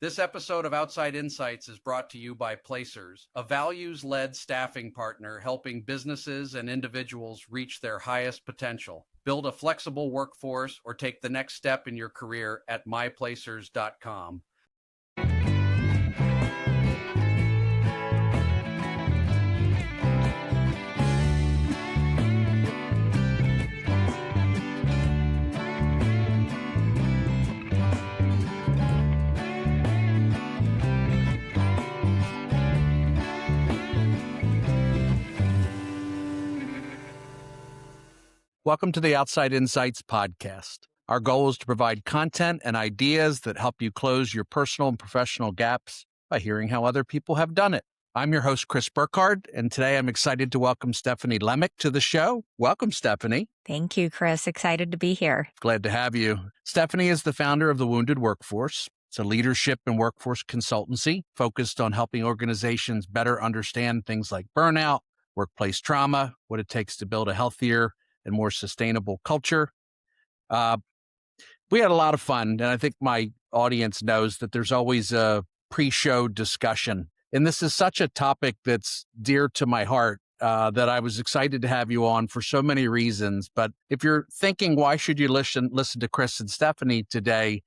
This episode of Outside Insights is brought to you by Placers, a values-led staffing partner helping businesses and individuals reach their highest potential. Build a flexible workforce or take the next step in your career at myplacers.com. Welcome to the Outside Insights podcast. Our goal is to provide content and ideas that help you close your personal and professional gaps by hearing how other people have done it. I'm your host, Chris Burkhard, and today I'm excited to welcome Stephanie Lemek to the show. Welcome, Stephanie. Thank you, Chris. Excited to be here. Glad to have you. Stephanie is the founder of The Wounded Workforce. It's a leadership and workforce consultancy focused on helping organizations better understand things like burnout, workplace trauma, what it takes to build a healthier and more sustainable culture. We had a lot of fun, and I think my audience knows that there's always a pre-show discussion. And this is such a topic that's dear to my heart that I was excited to have you on for so many reasons. But if you're thinking, why should you listen to Chris and Stephanie today?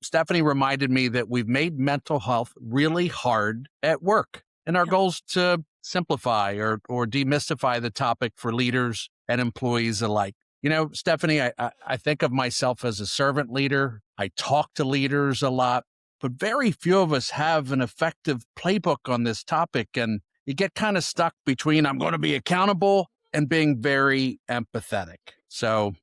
Stephanie reminded me that we've made mental health really hard at work. And our goal is to simplify or demystify the topic for leaders and employees alike. You know, Stephanie, I think of myself as a servant leader. I talk to leaders a lot, but very few of us have an effective playbook on this topic. And you get kind of stuck between I'm going to be accountable and being very empathetic. So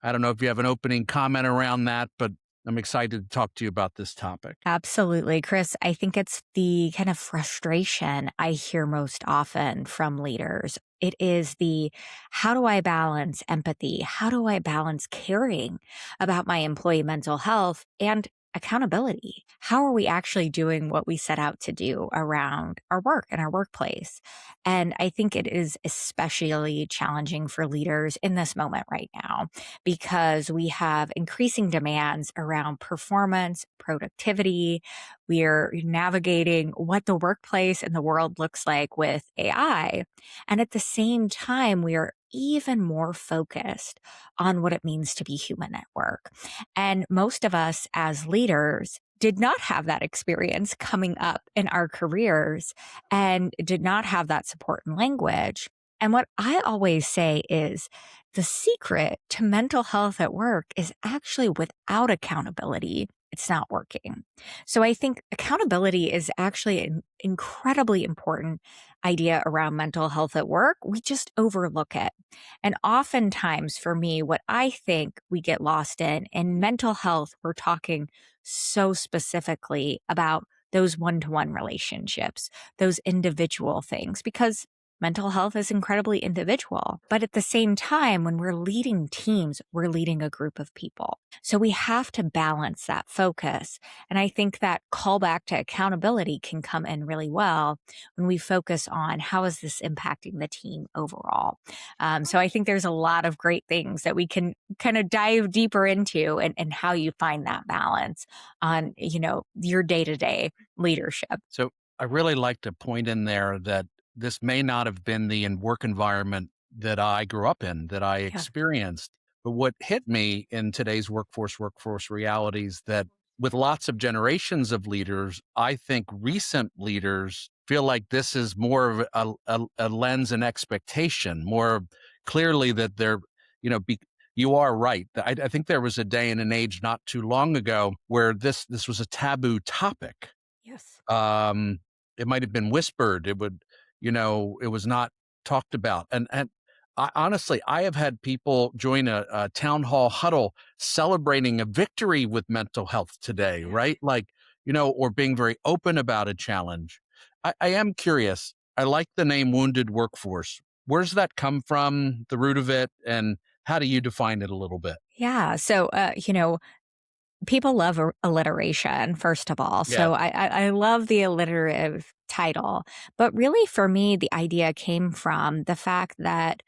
I don't know if you have an opening comment around that, but I'm excited to talk to you about this topic. Absolutely, Chris. I think it's the kind of frustration I hear most often from leaders. It is how do I balance empathy? How do I balance caring about my employee mental health and accountability? How are we actually doing what we set out to do around our work and our workplace? And I think it is especially challenging for leaders in this moment right now because we have increasing demands around performance, productivity. We are navigating what the workplace and the world looks like with AI. And at the same time, we are even more focused on what it means to be human at work. And most of us as leaders did not have that experience coming up in our careers and did not have that support and language. And what I always say is the secret to mental health at work is actually without accountability, it's not working. So I think accountability is actually an incredibly important idea around mental health at work. We just overlook it. And oftentimes for me, what I think we get lost in mental health, we're talking so specifically about those one-to-one relationships, those individual things, because mental health is incredibly individual. But at the same time, when we're leading teams, we're leading a group of people. So we have to balance that focus. And I think that callback to accountability can come in really well when we focus on how is this impacting the team overall. So I think there's a lot of great things that we can kind of dive deeper into and how you find that balance on, your day-to-day leadership. So I really like to point in there that this may not have been the work environment that I grew up in, that I experienced. But what hit me in today's workforce realities, that with lots of generations of leaders, I think recent leaders feel like this is more of a lens and expectation, more clearly that they're, you are right. I think there was a day and an age not too long ago where this was a taboo topic. Yes. It might have been whispered. It was not talked about. And honestly, I have had people join a town hall huddle celebrating a victory with mental health today, right? Or being very open about a challenge. I am curious. I like the name Wounded Workforce. Where's that come from, the root of it, and how do you define it a little bit? Yeah. So, people love alliteration, first of all. So I love the alliterative title. But really, for me, the idea came from the fact that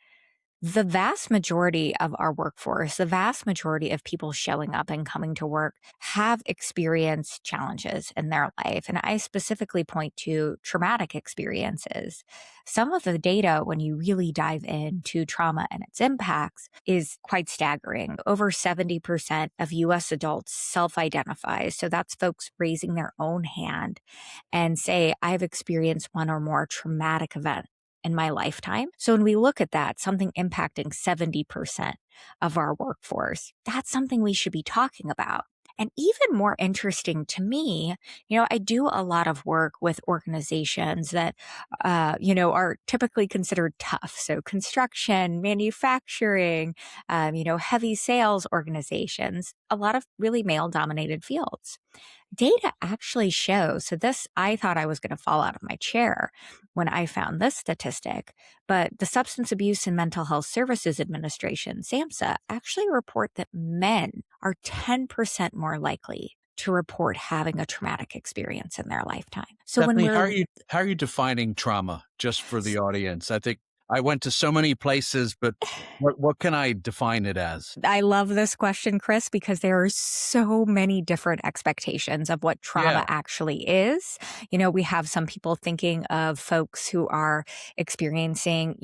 The vast majority of our workforce, the vast majority of people showing up and coming to work have experienced challenges in their life. And I specifically point to traumatic experiences. Some of the data, when you really dive into trauma and its impacts, is quite staggering. Over 70% of US adults self identify. So that's folks raising their own hand and say, I've experienced one or more traumatic event in my lifetime. So when we look at that, something impacting 70% of our workforce, that's something we should be talking about. And even more interesting to me, I do a lot of work with organizations that, are typically considered tough. So construction, manufacturing, heavy sales organizations, a lot of really male dominated fields. Data actually shows, so this, I thought I was going to fall out of my chair when I found this statistic, but the Substance Abuse and Mental Health Services Administration, SAMHSA, actually report that men are 10% more likely to report having a traumatic experience in their lifetime. So when Stephanie, we're how are you defining trauma just for the audience? I think I went to so many places, but what can I define it as? I love this question, Chris, because there are so many different expectations of what Yeah. trauma actually is. We have some people thinking of folks who are experiencing,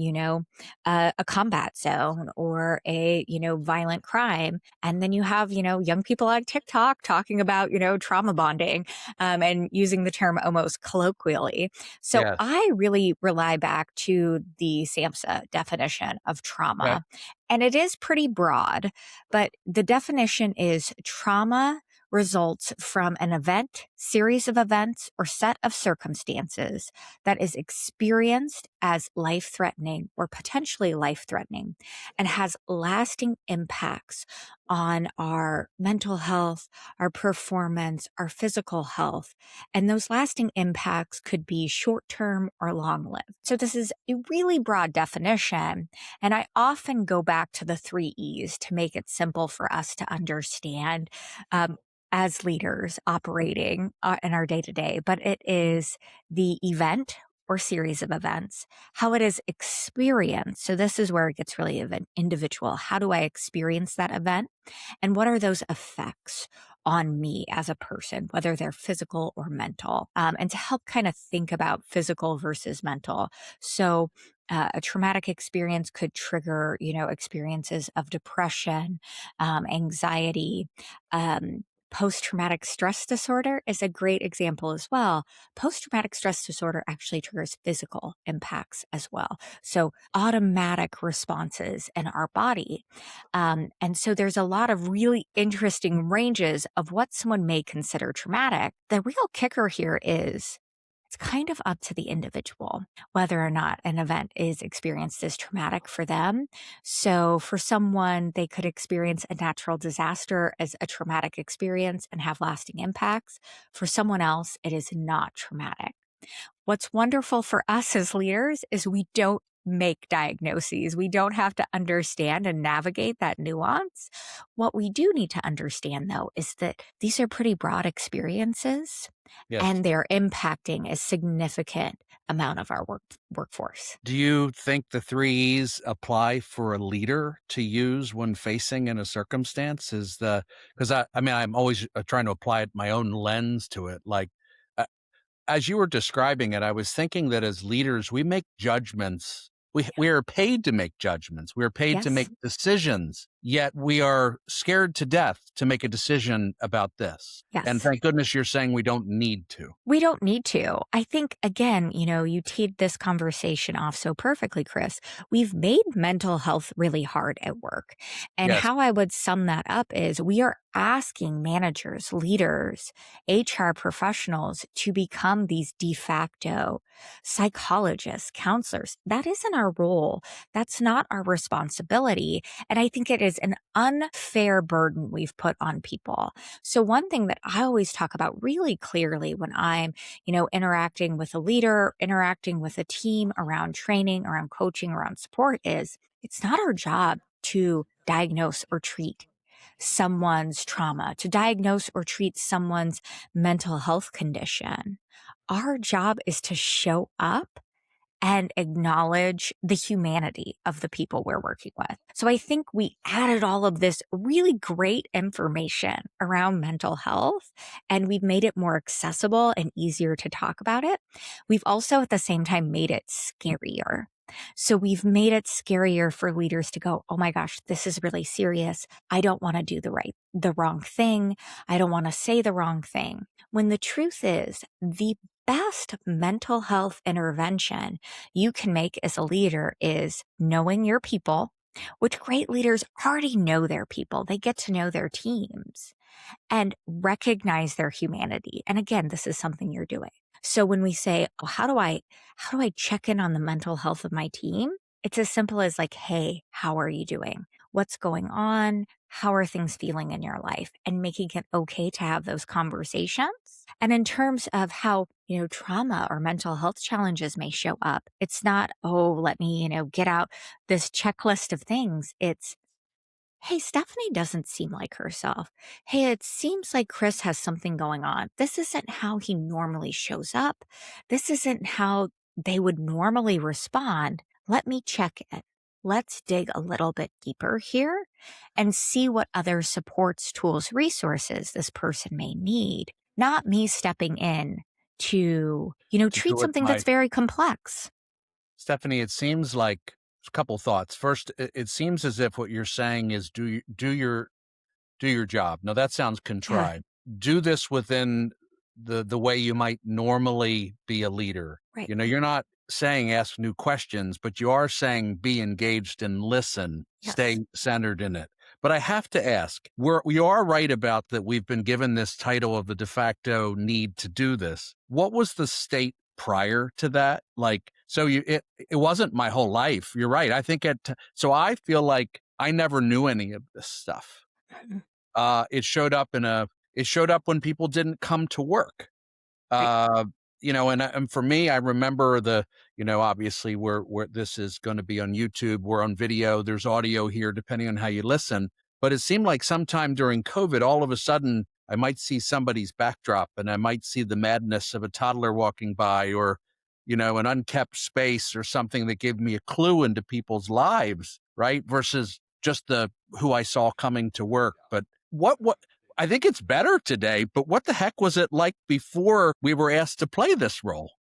a combat zone or a, violent crime. And then you have, young people on TikTok talking about, trauma bonding and using the term almost colloquially. So Yes. I really rely back to the SAMHSA definition of Okay. trauma. And it is pretty broad, but the definition is trauma results from an event, series of events, or set of circumstances that is experienced as life threatening or potentially life threatening and has lasting impacts on our mental health, our performance, our physical health. And those lasting impacts could be short term or long lived. So this is a really broad definition. And I often go back to the 3 E's to make it simple for us to understand as leaders operating in our day to day. But it is the event or series of events, how it is experienced. So this is where it gets really individual. How do I experience that event? And what are those effects on me as a person, whether they're physical or mental? And to help kind of think about physical versus mental. So a traumatic experience could trigger, experiences of depression, anxiety. Post-traumatic stress disorder is a great example as well. Post-traumatic stress disorder actually triggers physical impacts as well. So automatic responses in our body. And so there's a lot of really interesting ranges of what someone may consider traumatic. The real kicker here is it's kind of up to the individual whether or not an event is experienced as traumatic for them. So for someone, they could experience a natural disaster as a traumatic experience and have lasting impacts. For someone else, it is not traumatic. What's wonderful for us as leaders is we don't make diagnoses. We don't have to understand and navigate that nuance. What we do need to understand, though, is that these are pretty broad experiences Yes. and they're impacting a significant amount of our workforce. Do you think the 3 E's apply for a leader to use when facing in a circumstance? Because I mean, I'm always trying to apply it my own lens to it. Like, as you were describing it, I was thinking that as leaders, we make judgments. We are paid to make judgments. We are paid to Yes. make decisions, yet we are scared to death to make a decision about this. And Yes. thank goodness you're saying we don't need to. We don't need to. I think, again, you teed this conversation off so perfectly, Chris. We've made mental health really hard at work. And Yes. how I would sum that up is we are asking managers, leaders, HR professionals to become these de facto psychologists, counselors. That isn't our role. That's not our responsibility. And I think it is an unfair burden we've put on people. So one thing that I always talk about really clearly when I'm, interacting with a leader, interacting with a team around training, around coaching, around support is it's not our job to diagnose or treat someone's trauma, to diagnose or treat someone's mental health condition. Our job is to show up and acknowledge the humanity of the people we're working with. So I think we added all of this really great information around mental health, and we've made it more accessible and easier to talk about it. We've also at the same time made it scarier. So we've made it scarier for leaders to go, oh my gosh, this is really serious. I don't want to do the wrong thing. I don't want to say the wrong thing. When the truth is, the best mental health intervention you can make as a leader is knowing your people, which great leaders already know their people. They get to know their teams and recognize their humanity. And again, this is something you're doing. So when we say, oh, how do I check in on the mental health of my team? It's as simple as like, hey, how are you doing? What's going on? How are things feeling in your life? And making it okay to have those conversations. And in terms of how, trauma or mental health challenges may show up, it's not, oh, let me, get out this checklist of things. It's, hey, Stephanie doesn't seem like herself. Hey, it seems like Chris has something going on. This isn't how he normally shows up. This isn't how they would normally respond. Let me check in. Let's dig a little bit deeper here and see what other supports, tools, resources this person may need. Not me stepping in to, To treat do it something my that's very complex. Stephanie, it seems like a couple thoughts. First, it seems as if what you're saying is do your job. Now that sounds Yeah, contrived. Do this within the way you might normally be a leader. right. You're not saying ask new questions, but you are saying be engaged and listen, Yes. stay centered in it. But I have to ask, we are right about that we've been given this title of the de facto need to do this. What was the state prior to that? Like, so it wasn't my whole life. You're right. I think so I feel like I never knew any of this stuff. Mhm. It showed up it showed up when people didn't come to work. Right. Uh, and for me, I remember obviously we're this is going to be on YouTube, we're on video, there's audio here, depending on how you listen. But it seemed like sometime during COVID, all of a sudden, I might see somebody's backdrop and I might see the madness of a toddler walking by or, an unkept space or something that gave me a clue into people's lives, right? Versus just who I saw coming to work. But what I think it's better today, but what the heck was it like before we were asked to play this role?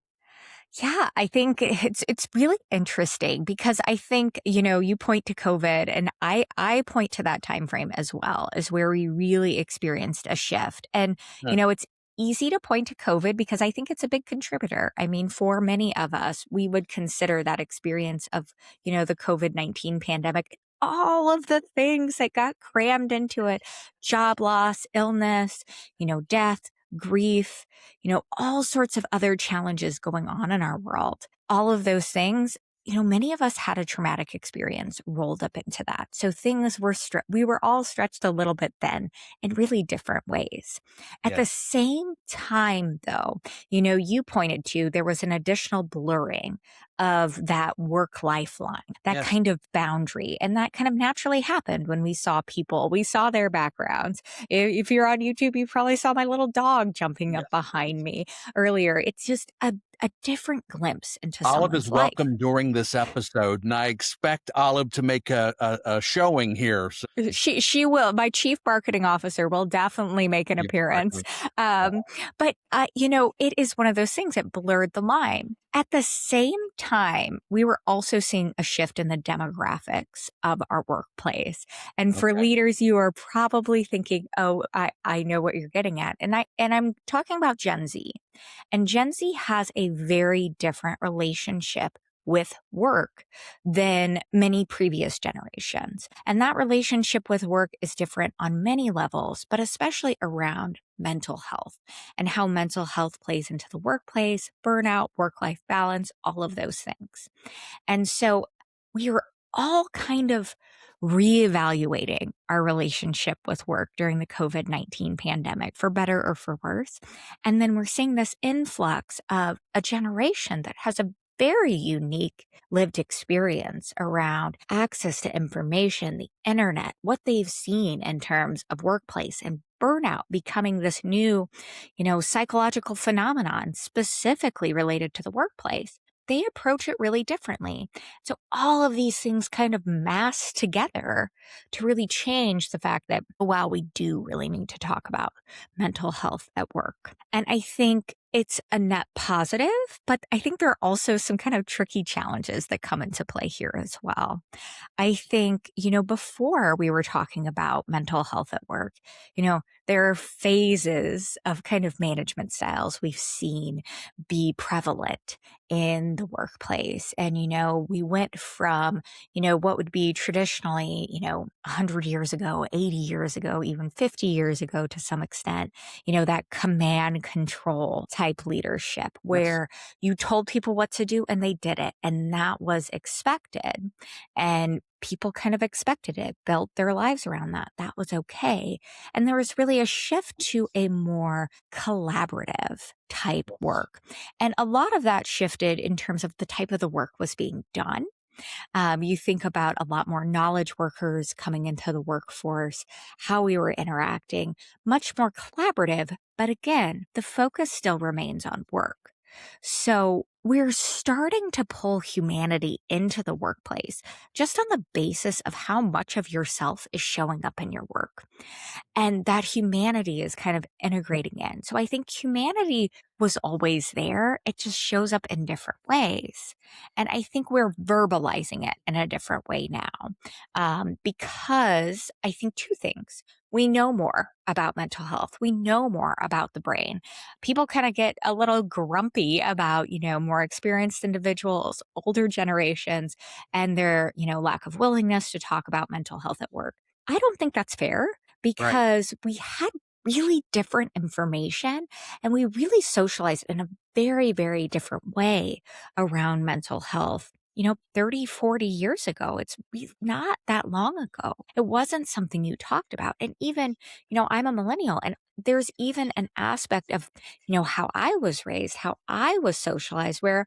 Yeah, I think it's really interesting because I think, you point to COVID and I point to that time frame as well as where we really experienced a shift. And, Yeah. it's easy to point to COVID because I think it's a big contributor. I mean, for many of us, we would consider that experience of, the COVID-19 pandemic, all of the things that got crammed into it, job loss, illness, death, grief, all sorts of other challenges going on in our world. All of those things, many of us had a traumatic experience rolled up into that. So things we were all stretched a little bit then in really different ways. At Yeah. the same time, though, you pointed to there was an additional blurring of that work lifeline, that Yes. kind of boundary. And that kind of naturally happened when we saw their backgrounds. If you're on YouTube, you probably saw my little dog jumping up Yes. behind me earlier. It's just a different glimpse into Olive is someone's life. welcome during this episode, and I expect Olive to make a showing here. So, She will. My chief marketing officer will definitely make an yeah, appearance. exactly. Um, but it is one of those things that blurred the line. At the same time, we were also seeing a shift in the demographics of our workplace. And for Okay. leaders, you are probably thinking, "Oh, I know what you're getting at," and I'm talking about Gen Z. And Gen Z has a very different relationship with work than many previous generations. And that relationship with work is different on many levels, but especially around mental health and how mental health plays into the workplace, burnout, work life balance, all of those things. And so we were all kind of reevaluating our relationship with work during the COVID-19 pandemic, for better or for worse. And then we're seeing this influx of a generation that has a very unique lived experience around access to information, the internet, what they've seen in terms of workplace and burnout becoming this new, psychological phenomenon specifically related to the workplace. they approach it really differently. So all of these things kind of mass together to really change the fact that, wow, we do really need to talk about mental health at work. And I think it's a net positive, but I think there are also some kind of tricky challenges that come into play here as well. I think, before we were talking about mental health at work, there are phases of kind of management styles we've seen be prevalent in the workplace. And, we went from, what would be traditionally, 100 years ago, 80 years ago, even 50 years ago to some extent, that command control type leadership Yes. where you told people what to do and they did it. And that was expected. And people kind of expected it, built their lives around that. That was okay. And there was really a shift to a more collaborative type work. And a lot of that shifted in terms of the type of the work was being done. You think about a lot more knowledge workers coming into the workforce, how we were interacting, much more collaborative. But again, the focus still remains on work. So we're starting to pull humanity into the workplace just on the basis of how much of yourself is showing up in your work. And that humanity is kind of integrating in. So I think humanity was always there. It just shows up in different ways. And I think we're verbalizing it in a different way now because I think two things. We know more about mental health. We know more about the brain. People kind of get a little grumpy about, more experienced individuals, older generations, and their, lack of willingness to talk about mental health at work. I don't think that's fair Right. because we had really different information and we really socialized in a very, very different way around mental health. 30, 40 years ago, it's not that long ago. It wasn't something you talked about. And even, I'm a millennial and there's even an aspect of, how I was raised, how I was socialized where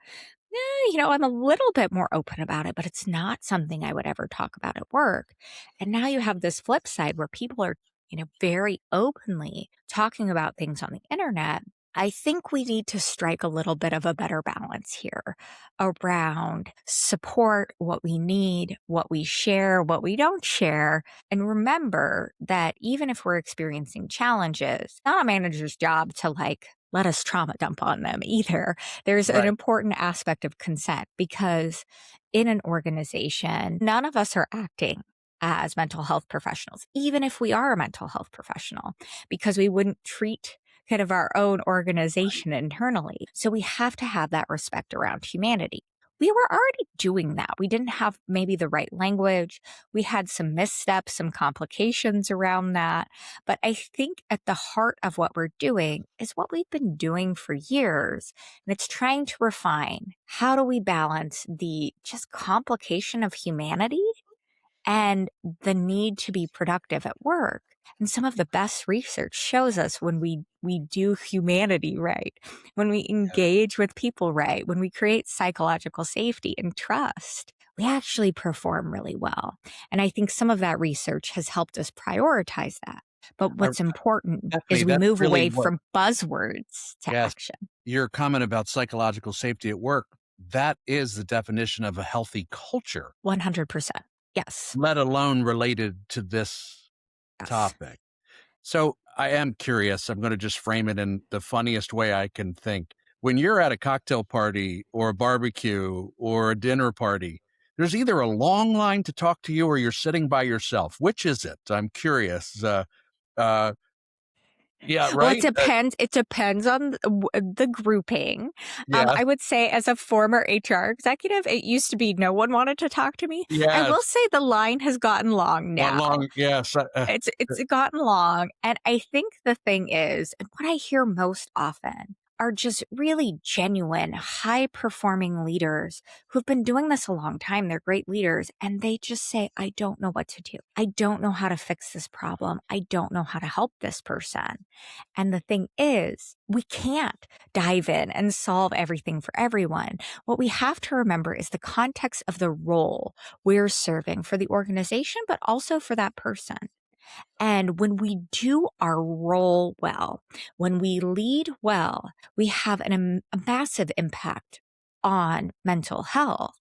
I'm a little bit more open about it, but it's not something I would ever talk about at work. And now you have this flip side where people are, very openly talking about things on the internet. I think we need to strike a little bit of a better balance here around support, what we need, what we share, what we don't share. And remember that even if we're experiencing challenges, it's not a manager's job to let us trauma dump on them either. There's an Right. important aspect of consent because in an organization, none of us are acting as mental health professionals, even if we are a mental health professional, because we wouldn't treat kind of our own organization internally. So we have to have that respect around humanity. We were already doing that. We didn't have maybe the right language. We had some missteps, some complications around that. But I think at the heart of what we're doing is what we've been doing for years. And it's trying to refine how do we balance the just complication of humanity and the need to be productive at work. And some of the best research shows us when we do humanity right, when we engage with people right, when we create psychological safety and trust, we actually perform really well. And I think some of that research has helped us prioritize that. But I, what's important Stephanie, is we that's move really away what, from buzzwords to yes, action. your comment about psychological safety at work, that is the definition of a healthy culture, 100%. Yes. let alone related to this Yes. topic. So I am curious. I'm going to just frame it in the funniest way I can think. When you're at a cocktail party or a barbecue or a dinner party, there's either a long line to talk to you or you're sitting by yourself. Which is it? I'm curious. Uh, yeah, Well, it right. depends. It depends on the grouping. Yes, I would say, as a former HR executive, it used to be no one wanted to talk to me. I yes. will say the line has gotten long Not now. long. Yes. It's gotten long, and I think the thing is, and what I hear most often are just really genuine, high performing leaders who've been doing this a long time. They're great leaders, and they just say, I don't know what to do. I don't know how to fix this problem. I don't know how to help this person. And the thing is, we can't dive in and solve everything for everyone. What we have to remember is the context of the role we're serving for the organization, but also for that person. And when we do our role well, when we lead well, we have a massive impact on mental health.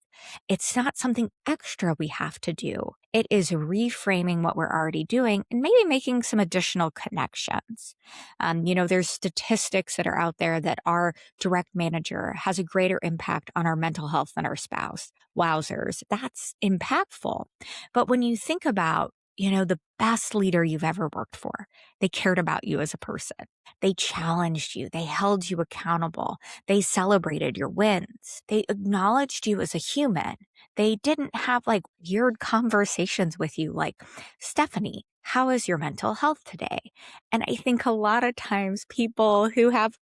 It's not something extra we have to do. It is reframing what we're already doing and maybe making some additional connections. There's statistics that are out there that our direct manager has a greater impact on our mental health than our spouse. Wowzers, that's impactful. But when you think about, the best leader you've ever worked for, they cared about you as a person. They challenged you. They held you accountable. They celebrated your wins. They acknowledged you as a human. They didn't have like weird conversations with you like, Stephanie, how is your mental health today? And I think a lot of times people who have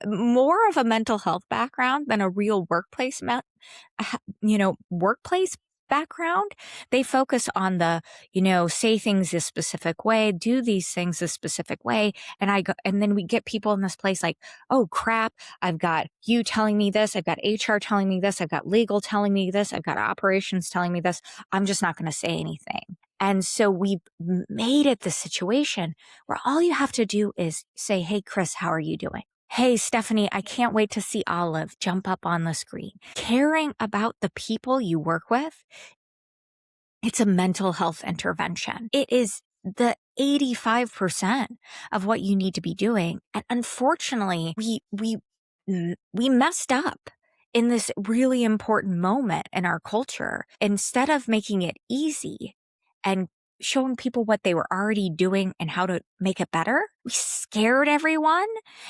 more of a mental health background than a real workplace background, they focus on the, say things this specific way, do these things this specific way. And then we get people in this place like, oh crap, I've got you telling me this. I've got HR telling me this. I've got legal telling me this. I've got operations telling me this. I'm just not going to say anything. And so we've made it the situation where all you have to do is say, hey, Chris, how are you doing? Hey, Stephanie, I can't wait to see Olive jump up on the screen. Caring about the people you work with, it's a mental health intervention. It is the 85% of what you need to be doing. And unfortunately, we messed up in this really important moment in our culture. Instead of making it easy and showing people what they were already doing and how to make it better, we scared everyone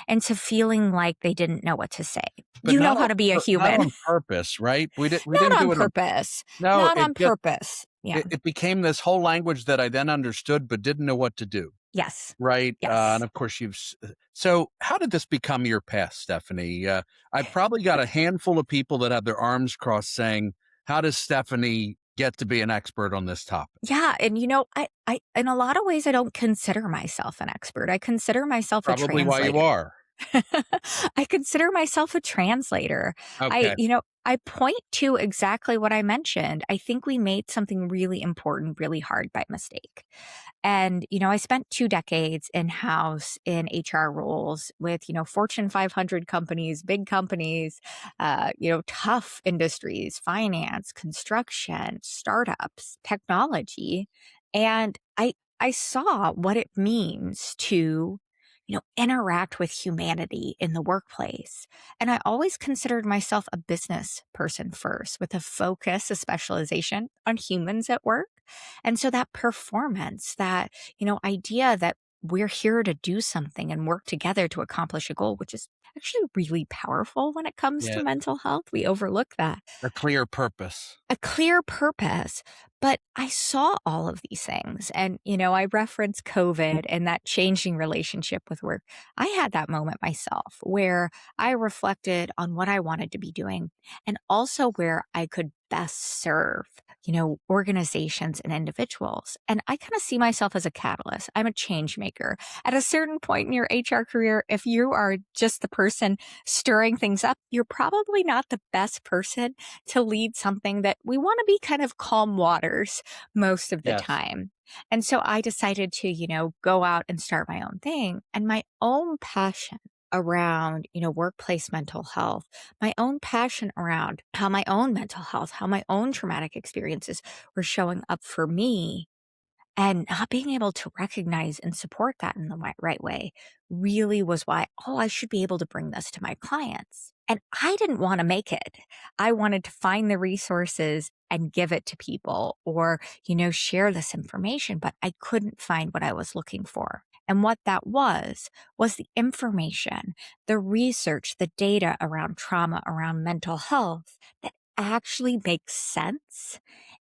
into feeling like they didn't know what to say. But You know not how on to be a not human. on purpose, right? We Not didn't on do it on purpose. no, Not it on just purpose. Yeah. it became this whole language that I then understood but didn't know what to do, Yes. right? And Yes. of course so how did this become your path, Stephanie? I probably got a handful of people that have their arms crossed saying, "How does Stephanie get to be an expert on this topic?" Yeah. And I in a lot of ways, I don't consider myself an expert. I consider myself a Probably why you translator. are. I consider myself a translator. Okay. I point to exactly what I mentioned. I think we made something really important really hard by mistake. And, I spent 2 decades in-house in HR roles with, Fortune 500 companies, big companies, tough industries, finance, construction, startups, technology. And I saw what it means to interact with humanity in the workplace. And I always considered myself a business person first with a focus, a specialization on humans at work. And so that performance, that, idea that we're here to do something and work together to accomplish a goal, which is actually really powerful when it comes to Yeah, mental health. We overlook that. a clear purpose. A clear purpose. But I saw all of these things. And, I referenced COVID and that changing relationship with work. I had that moment myself where I reflected on what I wanted to be doing and also where I could best serve, organizations and individuals. And I kind of see myself as a catalyst. I'm a change maker. At a certain point in your HR career, if you are just the person stirring things up, you're probably not the best person to lead something that we want to be kind of calm waters most of the Yes. time. And so I decided to, go out and start my own thing. And my own passion around, workplace mental health, my own passion around how my own mental health, how my own traumatic experiences were showing up for me and not being able to recognize and support that in the right way really was why, I should be able to bring this to my clients. And I didn't want to make it. I wanted to find the resources and give it to people or, share this information, but I couldn't find what I was looking for. And what that was the information, the research, the data around trauma, around mental health that actually makes sense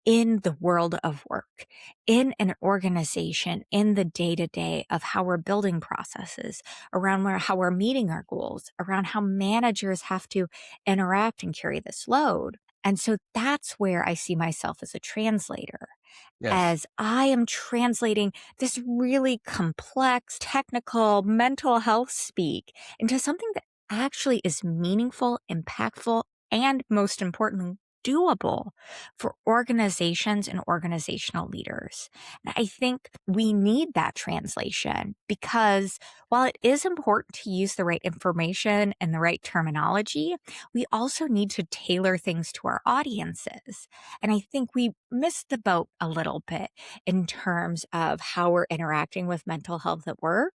in the world of work, in an organization, in the day to day of how we're building processes, around how we're meeting our goals, around how managers have to interact and carry this load. And so that's where I see myself as a translator, Yes. as I am translating this really complex, technical mental health speak into something that actually is meaningful, impactful, and most importantly, doable for organizations and organizational leaders. And I think we need that translation because while it is important to use the right information and the right terminology, we also need to tailor things to our audiences. And I think we missed the boat a little bit in terms of how we're interacting with mental health at work.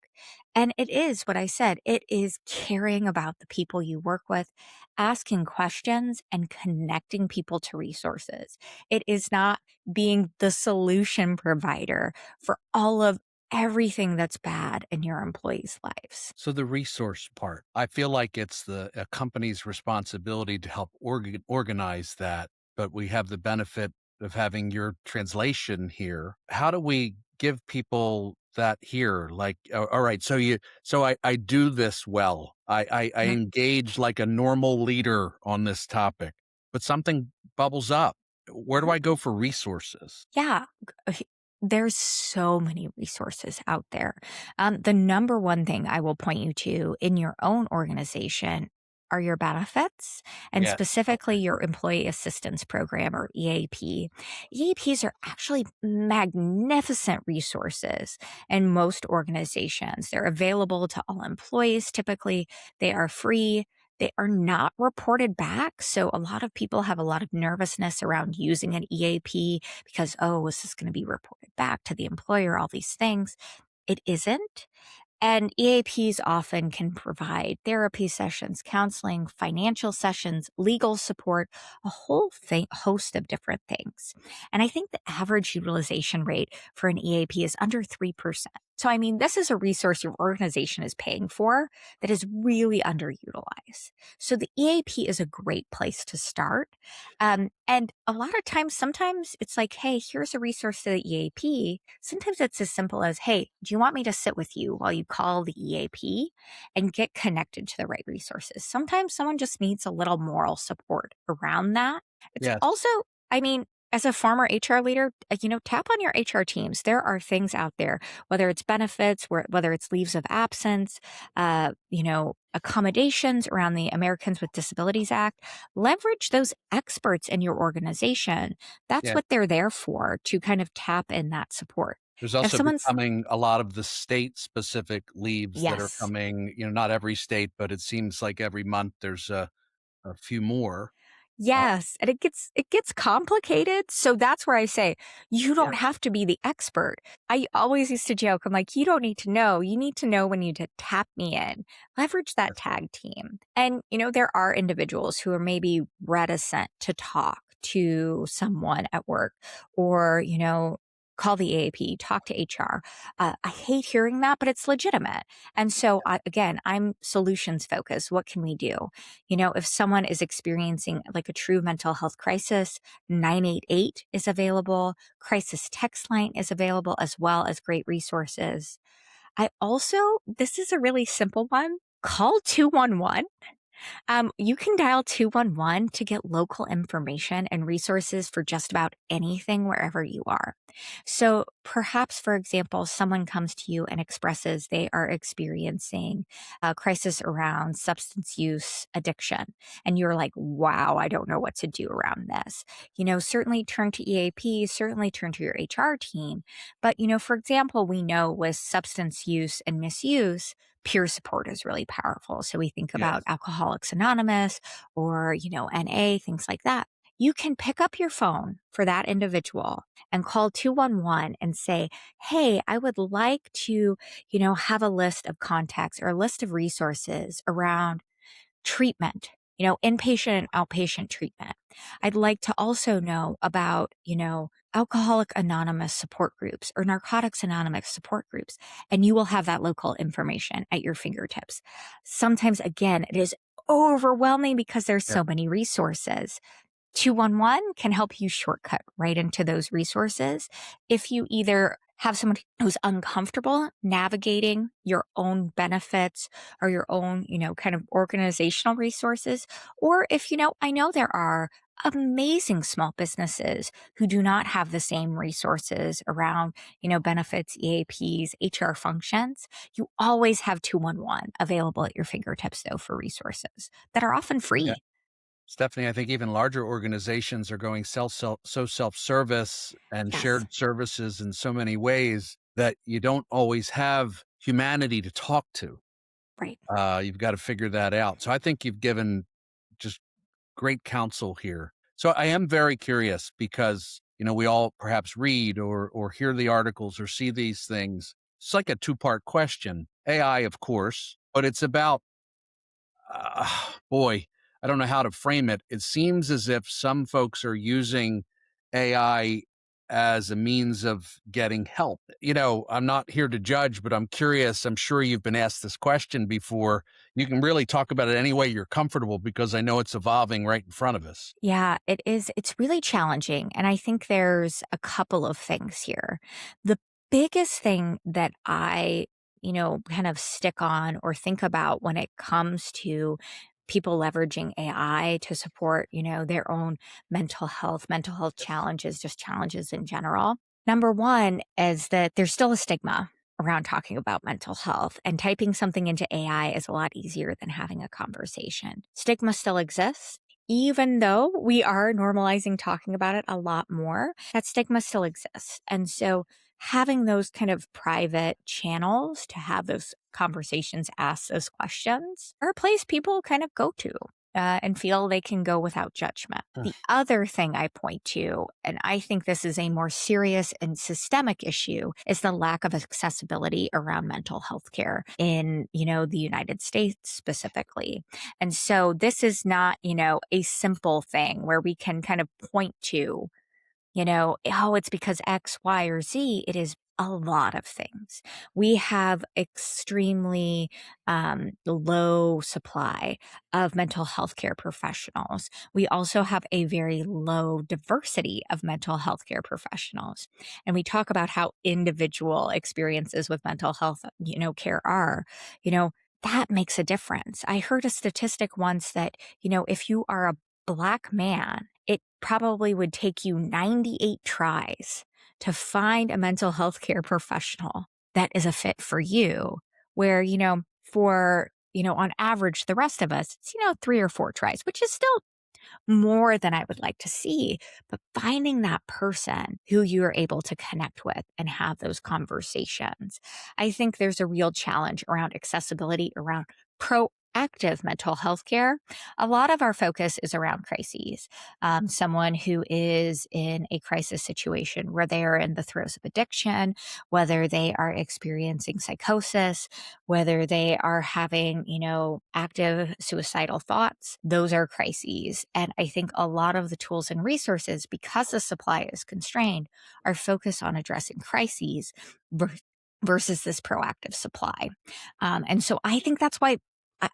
And it is what I said, it is caring about the people you work with, asking questions, and connecting people to resources. It is not being the solution provider for all of everything that's bad in your employees' lives. So the resource part, I feel like it's a company's responsibility to help organize that, but we have the benefit of having your translation here. How do we give people that here? Like, all right, so I do this well. I Mhm. engage like a normal leader on this topic, but something bubbles up. Where do I go for resources? Yeah. There's so many resources out there. The number one thing I will point you to in your own organization are your benefits and Yes. specifically Okay. your employee assistance program or EAP. EAPs are actually magnificent resources in most organizations. They're available to all employees typically, they are free. They are not reported back. So a lot of people have a lot of nervousness around using an EAP because, oh, is this going to be reported back to the employer? All these things. It isn't. And EAPs often can provide therapy sessions, counseling, financial sessions, legal support, a whole host of different things. And I think the average utilization rate for an EAP is under 3%. So, I mean, this is a resource your organization is paying for that is really underutilized. So, the EAP is a great place to start. And a lot of times, sometimes it's like, hey, here's a resource to the EAP. Sometimes it's as simple as, hey, do you want me to sit with you while you call the EAP and get connected to the right resources? Sometimes someone just needs a little moral support around that. It's Yes. also, I mean, as a former HR leader, tap on your HR teams. There are things out there, whether it's benefits, whether it's leaves of absence, accommodations around the Americans with Disabilities Act. Leverage those experts in your organization. That's Yes. what they're there for, to kind of tap in that support. There's If also someone's becoming a lot of the state-specific leaves that are Yes. coming, not every state, but it seems like every month there's a few more. Uh, Yes, and it gets complicated, so that's where I say, you yeah, don't have to be the expert. I always used to joke, I'm like, "You don't need to know, you need to know when you to tap me in." Leverage that yes, tag team. And, there are individuals who are maybe reticent to talk to someone at work or, call the AAP, talk to HR. I hate hearing that, but it's legitimate. And so, again, I'm solutions focused. What can we do? If someone is experiencing like a true mental health crisis, 988 is available. Crisis text line is available as well as great resources. This is a really simple one. Call 211. You can dial 211 to get local information and resources for just about anything wherever you are. So perhaps, for example, someone comes to you and expresses they are experiencing a crisis around substance use addiction. And you're like, wow, I don't know what to do around this. Certainly turn to EAP, certainly turn to your HR team. But, for example, we know with substance use and misuse, peer support is really powerful. So we think about yes, Alcoholics Anonymous or, NA, things like that. You can pick up your phone for that individual and call 211 and say, hey, I would like to, have a list of contacts or a list of resources around treatment, inpatient and outpatient treatment. I'd like to also know about, Alcoholic Anonymous support groups or Narcotics Anonymous support groups, and you will have that local information at your fingertips. Sometimes, again, it is overwhelming because there's yes. so many resources. 211 can help you shortcut right into those resources. If you either have someone who's uncomfortable navigating your own benefits or your own, kind of organizational resources, or if, I know there are amazing small businesses who do not have the same resources around, benefits, EAPs, HR functions. You always have 211 available at your fingertips, though, for resources that are often Okay. free. Stephanie, I think even larger organizations are going self-service and Yes, shared services in so many ways that you don't always have humanity to talk to. right. You've got to figure that out. So I think you've given just great counsel here. So I am very curious because, we all perhaps read or hear the articles or see these things. It's like a two-part question. AI, of course, but it's about boy, I don't know how to frame it. It seems as if some folks are using AI as a means of getting help. I'm not here to judge, but I'm curious. I'm sure you've been asked this question before. You can really talk about it any way you're comfortable because I know it's evolving right in front of us. Yeah, it is. It's really challenging. And I think there's a couple of things here. The biggest thing that I kind of stick on or think about when it comes to people leveraging AI to support their own mental health challenges, just challenges in general. Number one is that there's still a stigma around talking about mental health, and typing something into AI is a lot easier than having a conversation. Stigma still exists. Even though we are normalizing talking about it a lot more, that stigma still exists. And so having those kind of private channels to have those conversations, ask those questions, are a place people kind of go to. And feel they can go without judgment. The other thing I point to, and I think this is a more serious and systemic issue, is the lack of accessibility around mental health care in the United States specifically. And so this is not a simple thing where we can kind of point to oh, it's because X, Y, or Z. It is a lot of things. We have extremely low supply of mental health care professionals. We also have a very low diversity of mental health care professionals. And we talk about how individual experiences with mental health care are, that makes a difference. I heard a statistic once that if you are a Black man, it probably would take you 98 tries to find a mental health care professional that is a fit for you, where on average, the rest of us, it's 3 or 4 tries, which is still more than I would like to see. But finding that person who you are able to connect with and have those conversations, I think there's a real challenge around accessibility, around proactive mental health care. A lot of our focus is around crises. Someone who is in a crisis situation where they are in the throes of addiction, whether they are experiencing psychosis, whether they are having active suicidal thoughts, those are crises. And I think a lot of the tools and resources, because the supply is constrained, are focused on addressing crises ver- versus this proactive supply. And so I think that's why I,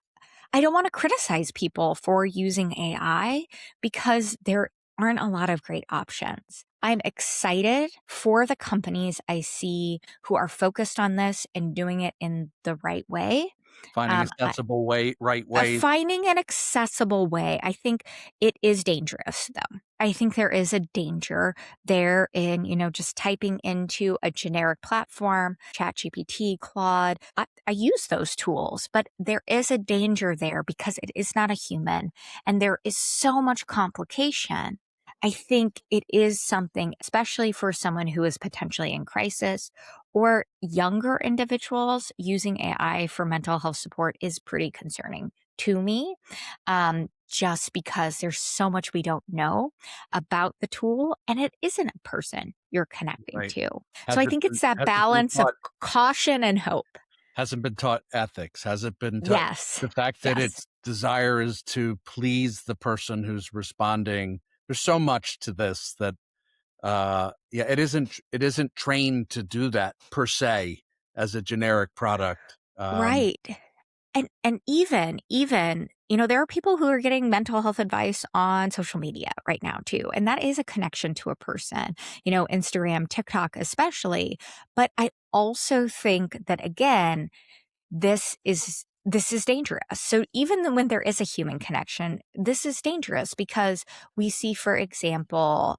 I don't want to criticize people for using AI because there aren't a lot of great options. I'm excited for the companies I see who are focused on this and doing it in the right way. Finding a I, sensible way, right way. Finding an accessible way. I think it is dangerous, though. I think there is a danger there in just typing into a generic platform, ChatGPT, Claude. I use those tools, but there is a danger there because it is not a human and there is so much complication. I think it is something, especially for someone who is potentially in crisis or younger individuals using AI for mental health support is pretty concerning to me, just because there's so much we don't know about the tool and it isn't a person you're connecting Right. to. So I think it's that balance of caution and hope. Hasn't been taught ethics, hasn't been taught Yes. the fact that Yes. its desire is to please the person who's responding. There's so much to this that, yeah, it isn't trained to do that per se as a generic product. Right. And even there are people who are getting mental health advice on social media right now too. And that is a connection to a person, Instagram, TikTok especially. But I also think that again, this is this is dangerous. So even when there is a human connection, this is dangerous because we see, for example,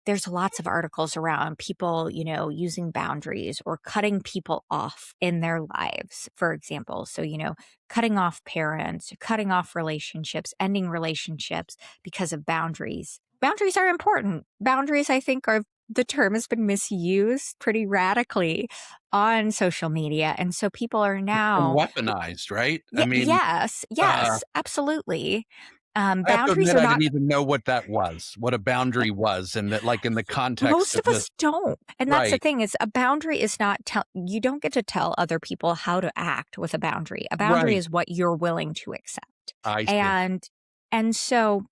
there's lots of articles around people, using boundaries or cutting people off in their lives, for example. So, cutting off parents, cutting off relationships, ending relationships because of boundaries. Boundaries are important. Boundaries, I think, the term has been misused pretty radically on social media. And so people are And now, weaponized, right? I yeah, mean, yes, uh, yes, absolutely. I have to Boundaries admit are I not, didn't even know what that was, what a boundary was, and that, like, in the context most of of this. us don't. And that's the Right, thing is a boundary is not, you don't get to tell other people how to act with a boundary. A boundary right. is what you're willing to accept. I see. And, and so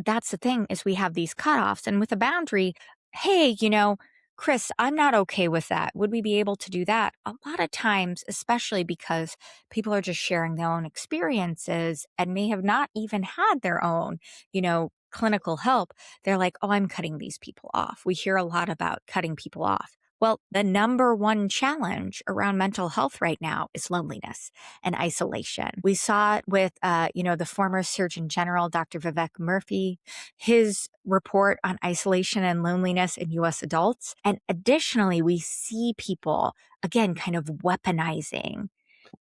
that's the thing is we have these cutoffs. And with a boundary, hey, Chris, I'm not okay with that. Would we be able to do that? A lot of times, especially because people are just sharing their own experiences and may have not even had their own, clinical help. They're like, oh, I'm cutting these people off. We hear a lot about cutting people off. Well, the number one challenge around mental health right now is loneliness and isolation. We saw it with, the former Surgeon General, Dr. Vivek Murthy, his report on isolation and loneliness in U.S. adults. And additionally, we see people, again, kind of weaponizing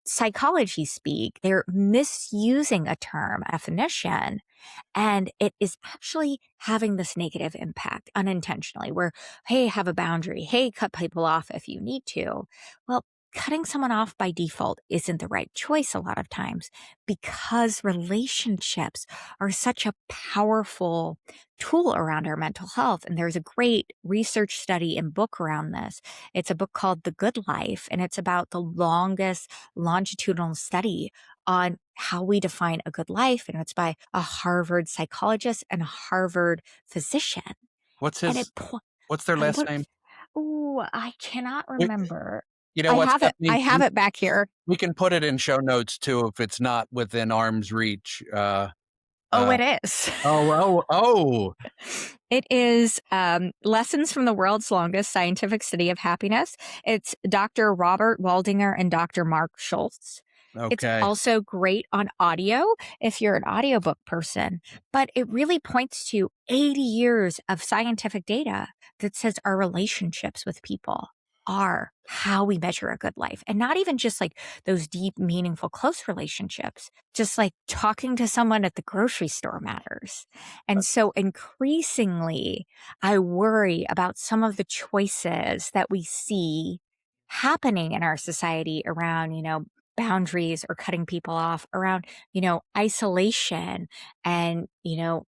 psychology speak. They're misusing a term, a definition, and it is actually having this negative impact unintentionally where, hey, have a boundary. Hey, cut people off if you need to. Well, cutting someone off by default isn't the right choice a lot of times because relationships are such a powerful tool around our mental health. And there's a great research study and book around this. It's a book called The Good Life, and it's about the longest longitudinal study on how we define a good life. And it's by a Harvard psychologist and a Harvard physician. What's And it, his what's their last what, name? oh, I cannot We remember. You know what, I Stephanie? have it back here. We can put it in show notes too if it's not within arm's reach. Oh, Uh, it is. oh. It is Lessons from the World's Longest Scientific Study of Happiness. It's Dr. Robert Waldinger and Dr. Mark Schultz. It's Okay. also great on audio if you're an audiobook person, but it really points to 80 years of scientific data that says our relationships with people are how we measure a good life. And not even just like those deep, meaningful, close relationships, just like talking to someone at the grocery store matters. And so increasingly, I worry about some of the choices that we see happening in our society around, boundaries or cutting people off, around, isolation and,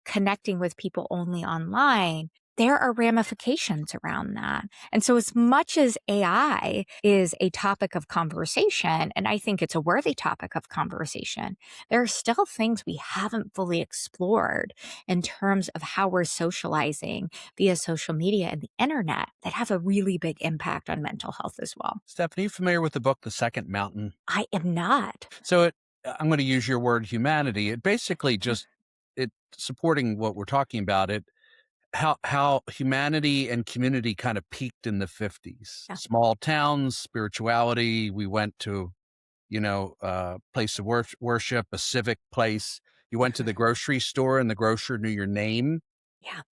connecting with people only online. There are ramifications around that. And so, as much as AI is a topic of conversation, and I think it's a worthy topic of conversation, there are still things we haven't fully explored in terms of how we're socializing via social media and the internet that have a really big impact on mental health as well. Stephanie, you familiar with the book The Second Mountain? I am not. So I'm going to use your word humanity. It basically just it supporting what we're talking about. It how humanity and community kind of peaked in the 50s. Yeah. Small towns, spirituality. We went to place of worship, a civic place. You went to the grocery store and the grocer knew your name. Yeah.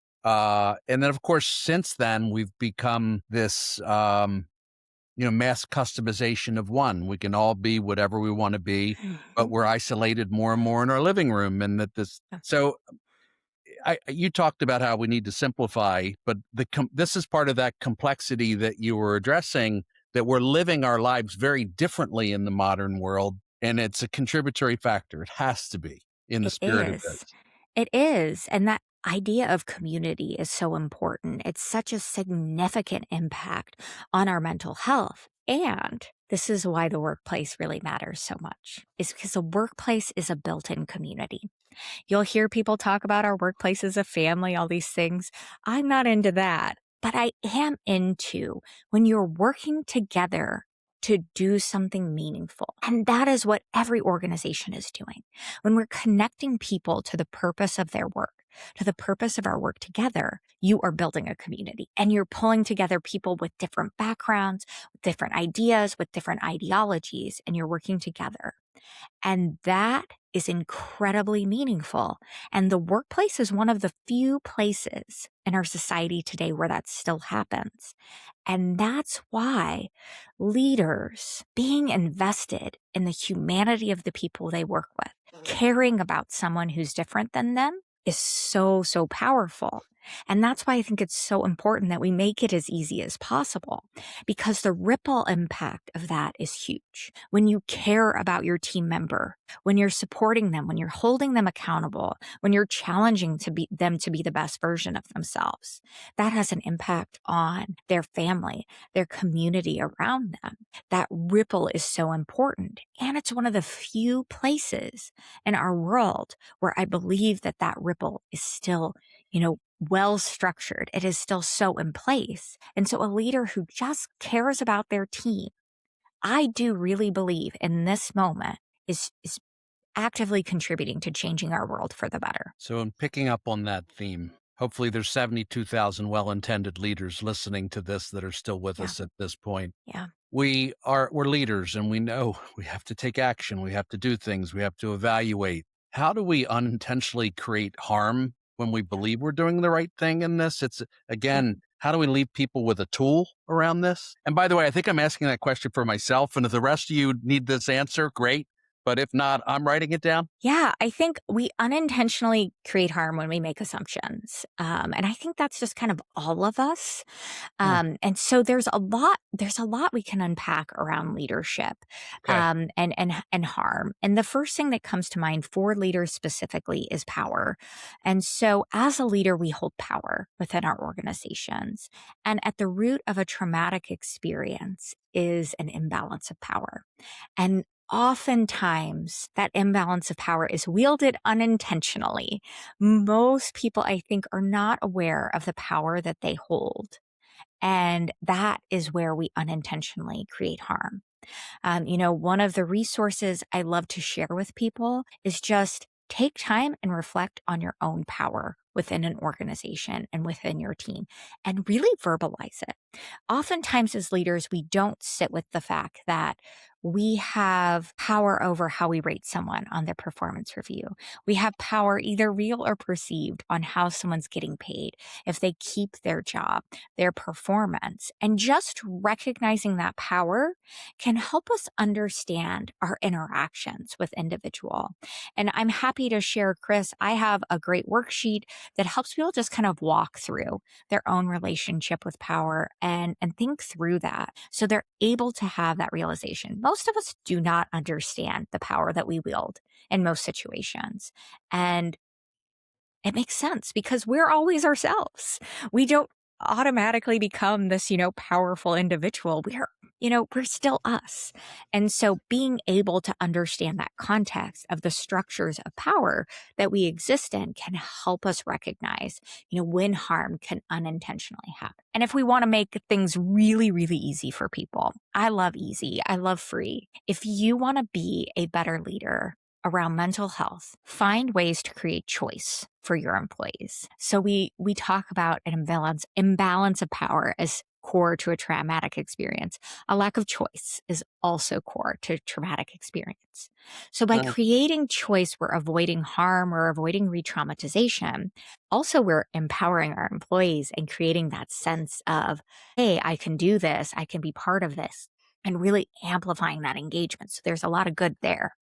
And then, of course, since then, we've become this, mass customization of one. We can all be whatever we want to be, but we're isolated more and more in our living room. And you talked about how we need to simplify, but this is part of that complexity that you were addressing, that we're living our lives very differently in the modern world. And it's a contributory factor. It has to be in the It spirit of is. this. It is. And that idea of community is so important. It's such a significant impact on our mental health. And this is why the workplace really matters so much, is because the workplace is a built-in community. You'll hear people talk about our workplace as a family, all these things. I'm not into that, but I am into when you're working together to do something meaningful. And that is what every organization is doing. When we're connecting people to the purpose of their work, to the purpose of our work together, you are building a community and you're pulling together people with different backgrounds, with different ideas, with different ideologies, and you're working together. And that is incredibly meaningful. And the workplace is one of the few places in our society today where that still happens. And that's why leaders being invested in the humanity of the people they work with, caring about someone who's different than them is so, so powerful. And that's why I think it's so important that we make it as easy as possible, because the ripple impact of that is huge. When you care about your team member, when you're supporting them, when you're holding them accountable, when you're challenging them to be the best version of themselves, that has an impact on their family, their community around them. That ripple is so important. And it's one of the few places in our world where I believe that that ripple is still, well structured. It is still so in place. And so a leader who just cares about their team, I do really believe in this moment is actively contributing to changing our world for the better. So, in picking up on that theme, hopefully there's 72,000 well-intended leaders listening to this that are still with Yeah. us at this point. Yeah. We're leaders and we know we have to take action. We have to do things. We have to evaluate. How do we unintentionally create harm when we Yeah. believe we're doing the right thing in this? It's Yeah. again, how do we leave people with a tool around this? And by the way, I think I'm asking that question for myself. And if the rest of you need this answer, great. But if not, I'm writing it down. Yeah, I think we unintentionally create harm when we make assumptions. And I think that's just kind of all of us. Yeah. And so there's a lot we can unpack around leadership, Okay. and harm. And the first thing that comes to mind for leaders specifically is power. And so as a leader, we hold power within our organizations. And at the root of a traumatic experience is an imbalance of power. And oftentimes, that imbalance of power is wielded unintentionally. Most people, I think, are not aware of the power that they hold. And that is where we unintentionally create harm. One of the resources I love to share with people is just take time and reflect on your own power within an organization and within your team and really verbalize it. Oftentimes, as leaders, we don't sit with the fact that we have power over how we rate someone on their performance review. We have power, either real or perceived, on how someone's getting paid, if they keep their job, their performance. And just recognizing that power can help us understand our interactions with individual. And I'm happy to share, Chris, I have a great worksheet that helps people just kind of walk through their own relationship with power and think through that so they're able to have that realization. Most of us do not understand the power that we wield in most situations. And it makes sense because we're always ourselves. We don't automatically become this, powerful individual. We're still us. And so being able to understand that context of the structures of power that we exist in can help us recognize, when harm can unintentionally happen. And if we want to make things really, really easy for people, I love easy. I love free. If you want to be a better leader around mental health, find ways to create choice for your employees. So we talk about an imbalance of power as core to a traumatic experience. A lack of choice is also core to traumatic experience. So by Uh, creating choice, we're avoiding harm, we're avoiding re-traumatization. Also, we're empowering our employees and creating that sense of, hey, I can do this, I can be part of this, and really amplifying that engagement. So there's a lot of good there.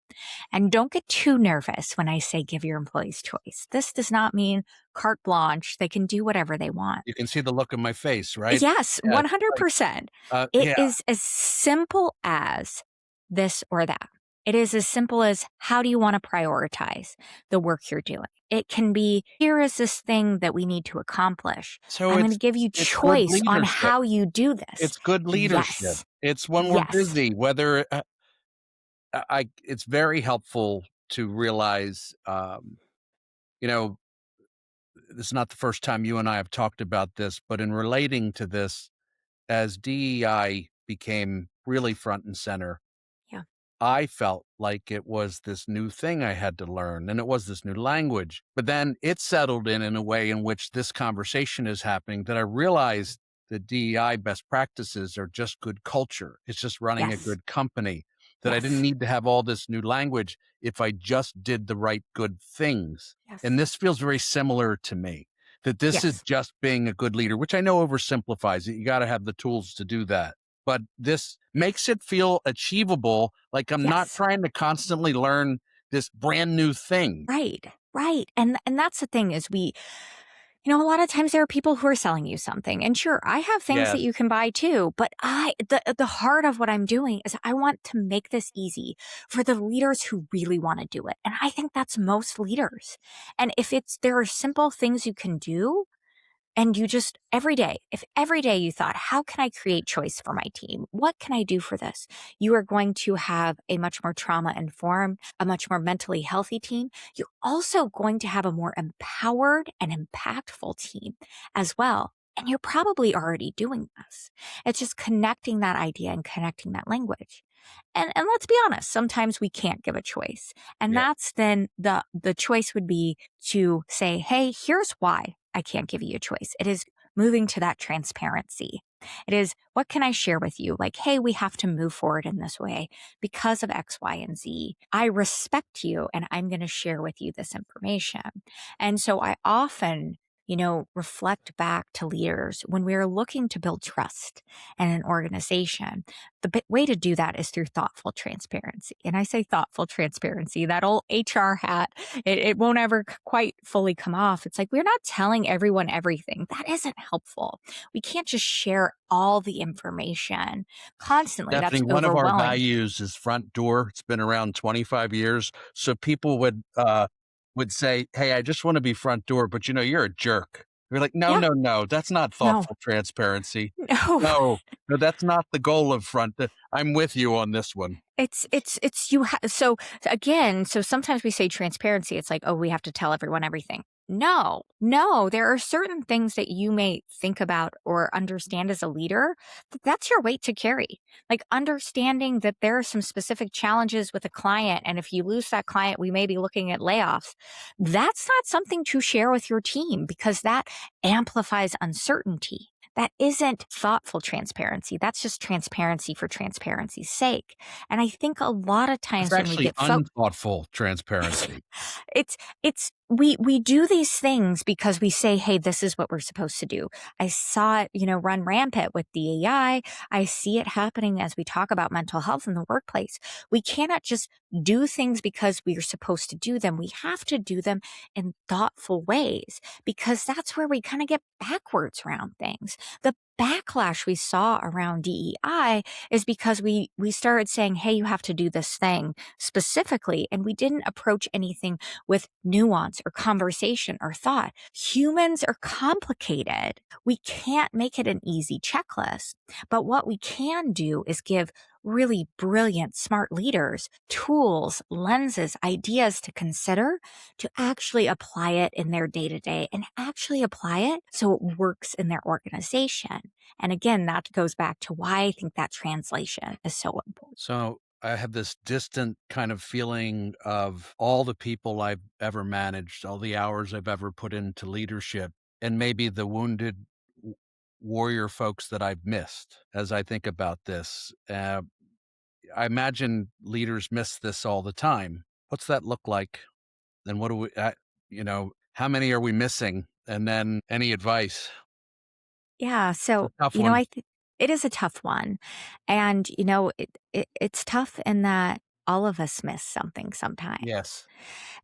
And don't get too nervous when I say give your employees choice. This does not mean carte blanche. They can do whatever they want. you can see the look on my face, right? Yes, Yeah. It's like, 100%. It yeah. is as simple as this or that. It is as simple as how do you want to prioritize the work you're doing? It can be, here is this thing that we need to accomplish. So I'm going to give you it's good choice on leadership. how you do this. It's good leadership. Yes. It's when we're Yes. busy, whether it's very helpful to realize, you know, this is not the first time you and I have talked about this, but in relating to this, as DEI became really front and center, Yeah. I felt like it was this new thing I had to learn and it was this new language. But then it settled in a way in which this conversation is happening that I realized that DEI best practices are just good culture. It's just running a Yes. good company, that I didn't Yes. need to have all this new language if I just did the right good things. And Yes. this feels very similar to me, that this is Yes. just being a good leader, which I know oversimplifies it. You got to have the tools to do that, but this makes it feel achievable. Like I'm not Yes. trying to constantly learn this brand new thing. Right. Right. And that's the thing is a lot of times there are people who are selling you something. And sure, I have things that Yes. you can buy too, but the heart of what I'm doing is I want to make this easy for the leaders who really want to do it. And I think that's most leaders. And if there are simple things you can do, and you just if every day you thought, how can I create choice for my team? What can I do for this? You are going to have a much more trauma informed, a much more mentally healthy team. You're also going to have a more empowered and impactful team as well. And you're probably already doing this. It's just connecting that idea and connecting that language. And let's be honest, sometimes we can't give a choice. And Yeah. that's then the choice would be to say, hey, here's why I can't give you a choice. It is moving to that transparency. It is, what can I share with you? Like, hey, we have to move forward in this way because of X, Y, and Z. I respect you and I'm going to share with you this information. And so I often, reflect back to leaders when we are looking to build trust in an organization. The way to do that is through thoughtful transparency. And I say thoughtful transparency, that old HR hat, it won't ever quite fully come off. It's like, we're not telling everyone everything. That isn't helpful. We can't just share all the information constantly. That's Definitely one of our overwhelming. values is front door. It's been around 25 years. So people would say, "Hey, I just want to be front door, but you're a jerk." We're like, "No, Yeah, no, no. That's not no, thoughtful transparency. no. No, no, that's not the goal of I'm with you on this one." It's you. So sometimes we say transparency. It's like, oh, we have to tell everyone everything. No, no, there are certain things that you may think about or understand as a leader that's your weight to carry. Like understanding that there are some specific challenges with a client. And if you lose that client, we may be looking at layoffs. That's not something to share with your team because that amplifies uncertainty. That isn't thoughtful transparency. That's just transparency for transparency's sake. And I think a lot of It's times when we actually get unthoughtful transparency. we do these things because we say, hey, this is what we're supposed to do. I saw it, run rampant with DEI. I see it happening as we talk about mental health in the workplace. We cannot just do things because we are supposed to do them. We have to do them in thoughtful ways because that's where we kind of get backwards around things. The backlash we saw around DEI is because we started saying, hey, you have to do this thing specifically, and we didn't approach anything with nuance or conversation or thought. Humans are complicated. We can't make it an easy checklist, but what we can do is give really brilliant, smart leaders tools, lenses, ideas to consider to actually apply it in their day to day and actually apply it so it works in their organization. And again, that goes back to why I think that translation is so important. So I have this distant kind of feeling of all the people I've ever managed, all the hours I've ever put into leadership, and maybe the wounded warrior folks that I've missed as I think about this. I imagine leaders miss this all the time. What's that look like? And what do how many are we missing? And then any advice? Yeah. It's So, a tough one. it is a tough one. And, it's tough in that all of us miss something sometimes. Yes.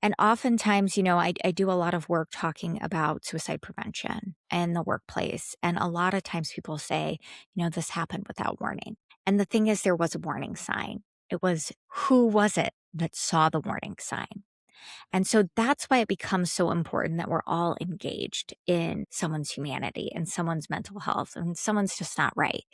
And oftentimes, I do a lot of work talking about suicide prevention in the workplace. And a lot of times people say, this happened without warning. And the thing is, there was a warning sign. It was who was it that saw the warning sign? And so that's why it becomes so important that we're all engaged in someone's humanity and someone's mental health and someone's just not right,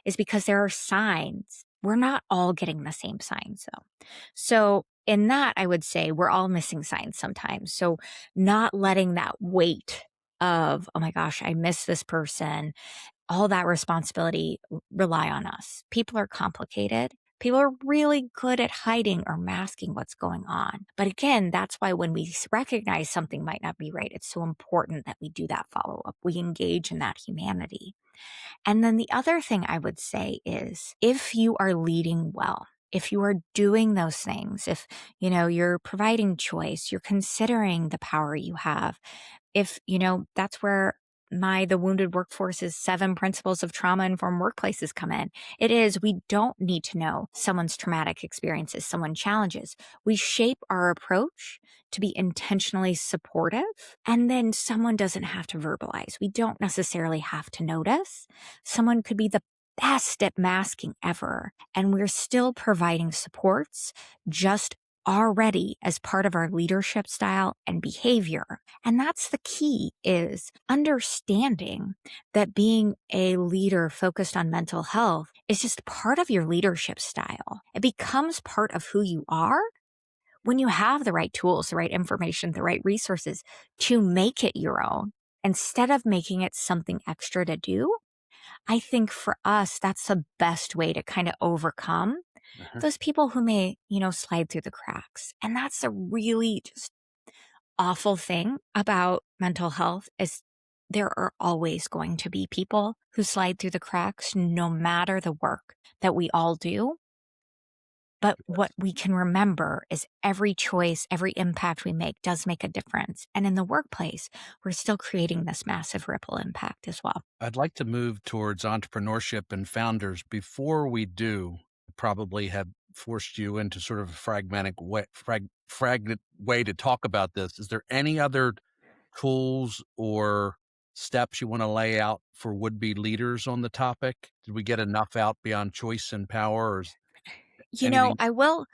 is because there are signs. We're not all getting the same signs though. So in that, I would say we're all missing signs sometimes. So not letting that weight of, oh my gosh, I miss this person, all that responsibility rely on us. People are complicated. People are really good at hiding or masking what's going on. But again, that's why when we recognize something might not be right, it's so important that we do that follow up. We engage in that humanity. And then the other thing I would say is if you are leading well, if you are doing those things, if you're providing choice, you're considering the power you have, if that's where the wounded workforce's 7 principles of trauma informed workplaces come in. It is, we don't need to know someone's traumatic experiences, someone challenges. We shape our approach to be intentionally supportive, and then someone doesn't have to verbalize. We don't necessarily have to notice. Someone could be the best at masking ever, and we're still providing supports just already as part of our leadership style and behavior. And that's the key, is understanding that being a leader focused on mental health is just part of your leadership style. It becomes part of who you are when you have the right tools, the right information, the right resources to make it your own, instead of making it something extra to do. I think for us, that's the best way to kind of overcome Uh-huh. those people who may, slide through the cracks. And that's a really just awful thing about mental health, is there are always going to be people who slide through the cracks, no matter the work that we all do. But what we can remember is every choice, every impact we make does make a difference. And in the workplace, we're still creating this massive ripple impact as well. I'd like to move towards entrepreneurship and founders. Before we do, probably have forced you into sort of a fragmented way to talk about this. Is there any other tools or steps you want to lay out for would-be leaders on the topic? Did we get enough out beyond choice and power, or is anything? I will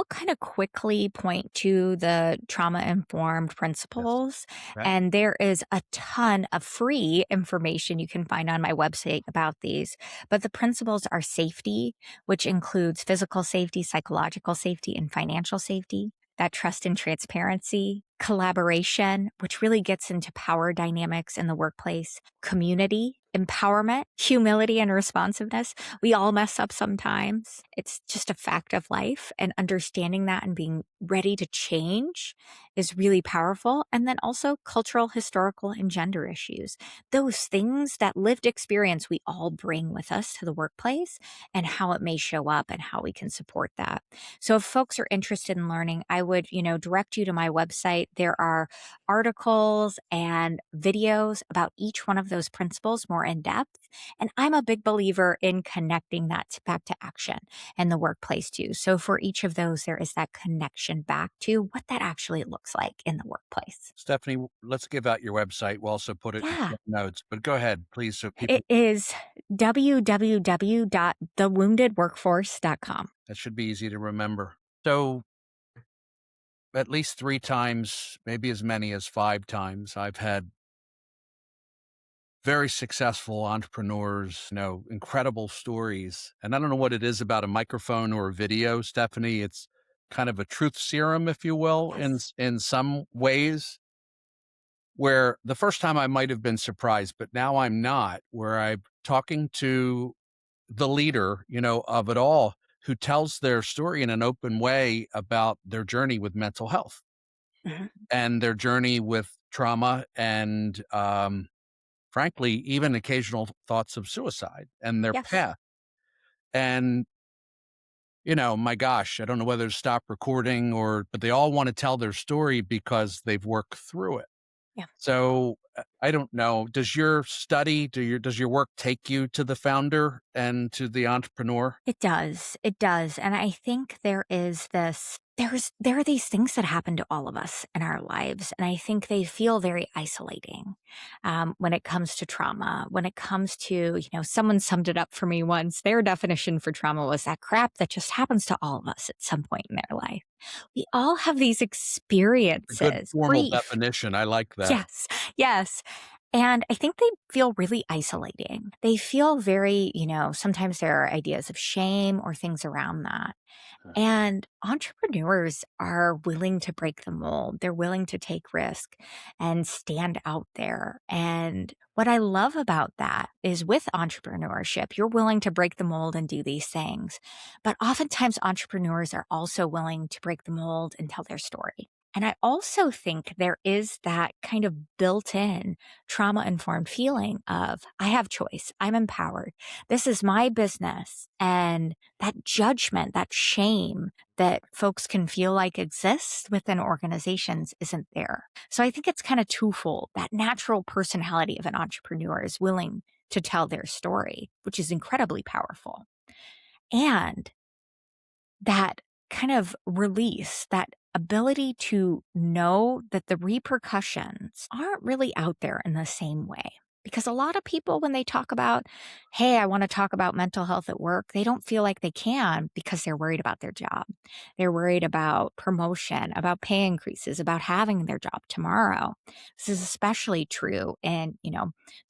kind of quickly point to the trauma-informed Yes. principles, Okay. and there is a ton of free information you can find on my website about these. But the principles are safety, which includes physical safety, psychological safety, and financial safety. That trust and transparency, collaboration, which really gets into power dynamics in the workplace, community, empowerment, humility, and responsiveness. We all mess up sometimes. It's just a fact of life. And understanding that and being ready to change is really powerful. And then also cultural, historical, and gender issues. Those things, that lived experience we all bring with us to the workplace, and how it may show up and how we can support that. So if folks are interested in learning, I would, direct you to my website. There are articles and videos about each one of those principles more in depth. And I'm a big believer in connecting that back to action and the workplace too. So for each of those, there is that connection back to what that actually looks like in the workplace. Stephanie, let's give out your website. We'll also put it in Yeah, the notes, but go ahead, please, so people. it is www.thewoundedworkforce.com. That should be easy to remember. So at least 3 times, maybe as many as 5 times, I've had very successful entrepreneurs, incredible stories. And I don't know what it is about a microphone or a video, Stephanie. It's kind of a truth serum, if you will, Yes. in some ways, where the first time I might have been surprised, but now I'm not, where I'm talking to the leader, of it all, who tells their story in an open way about their journey with mental health Mhm. and their journey with trauma and, frankly, even occasional thoughts of suicide and their Yes. path. And, my gosh, I don't know whether to stop recording but they all want to tell their story because they've worked through it. Yeah. So I don't know. Does your study, does your work take you to the founder and to the entrepreneur? It does. It does. And I think there are these things that happen to all of us in our lives. And I think they feel very isolating when it comes to trauma, when it comes to, someone summed it up for me once. Their definition for trauma was that crap that just happens to all of us at some point in their life. We all have these A good experiences, formal grief. definition. I like that. Yes. Yes. And I think they feel really isolating. They feel very, sometimes there are ideas of shame or things around that. And entrepreneurs are willing to break the mold. They're willing to take risk and stand out there. And what I love about that is with entrepreneurship, you're willing to break the mold and do these things. But oftentimes, entrepreneurs are also willing to break the mold and tell their story. And I also think there is that kind of built in trauma informed feeling of, I have choice, I'm empowered, this is my business. And that judgment, that shame that folks can feel like exists within organizations isn't there. So I think it's kind of twofold. That natural personality of an entrepreneur is willing to tell their story, which is incredibly powerful. And that kind of release, that ability to know that the repercussions aren't really out there in the same way. Because a lot of people, when they talk about, hey, I want to talk about mental health at work, they don't feel like they can because they're worried about their job. They're worried about promotion, about pay increases, about having their job tomorrow. This is especially true in,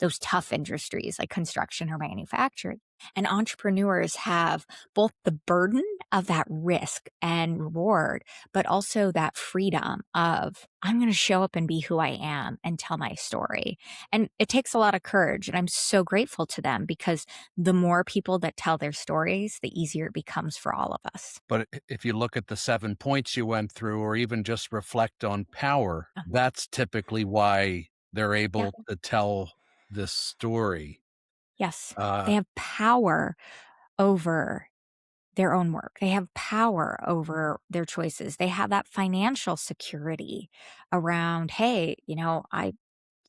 those tough industries like construction or manufacturing. And entrepreneurs have both the burden of that risk and reward, but also that freedom of, I'm going to show up and be who I am and tell my story. And it takes a lot of courage. And I'm so grateful to them because the more people that tell their stories, the easier it becomes for all of us. But if you look at the 7 points you went through, or even just reflect on power, that's typically why they're Yeah. able to tell this story. Yes. Uh, They have power over their own work. They have power over their choices. They have that financial security around, hey, I